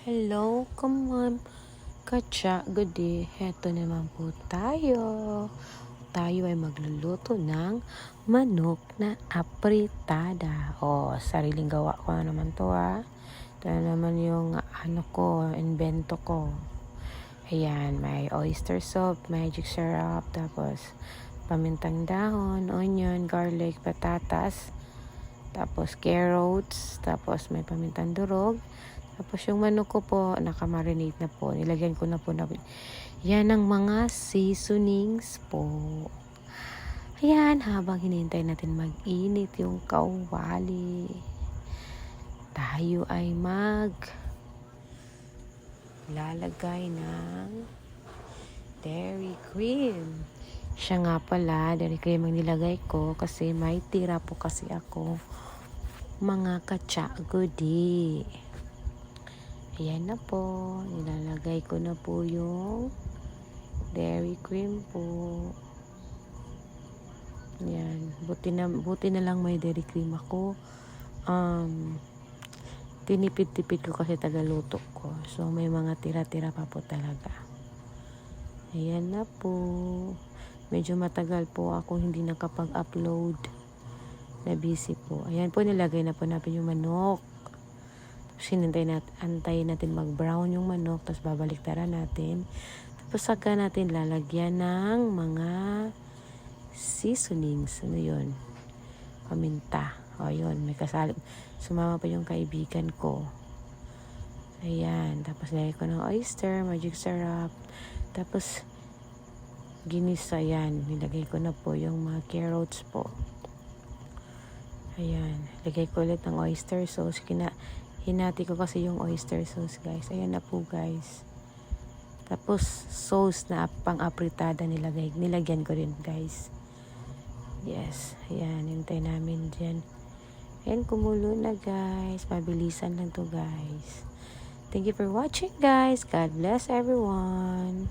Hello, come on, katsa, good day. Heto naman po tayo. Tayo ay magluluto ng manok na apritada. Sariling gawa ko na naman to ha. Ito na naman yung invento ko. Ayan, may oyster sauce, magic syrup, tapos pamintang dahon, onion, garlic, patatas, tapos carrots, tapos may pamintang durog. Tapos yung manok ko po, nakamarinate na po. Nilagyan ko na po yan ang mga seasonings po. Ayan, habang hinihintay natin mag-init yung kawali, tayo ay lalagay ng dairy cream. Siya nga pala, dairy cream ang nilagay ko kasi may tira po kasi ako, mga katsa goodie. Ayan na po, nilalagay ko na po yung dairy cream po. Ayan, buti na lang may dairy cream ako. Tinipid-tipid ko kasi tagaluto ko. So may mga tira-tira pa po talaga. Ayan na po. Medyo matagal po ako hindi nakapag-upload. Na busy po. Ayan po, nilagay na po natin yung manok. Antayin natin mag-brown yung manok, tapos babaliktaran natin. Tapos saka natin lalagyan ng mga seasonings. Ano yun? Paminta. Yun, may kasali. Sumama pa yung kaibigan ko. Ayan, tapos lagay ko ng oyster, magic syrup. Tapos ginisa yan. Nilagay ko na po yung mga carrots po. Ayan, lagay ko ulit ng oyster sauce. Hinati ko kasi yung oyster sauce, guys. Ayan na po, guys. Tapos, sauce na pang-apritada nilagyan ko rin, guys. Yes. Ayan, hintay namin dyan. Ayan, kumulo na, guys. Mabilisan lang to, guys. Thank you for watching, guys. God bless everyone.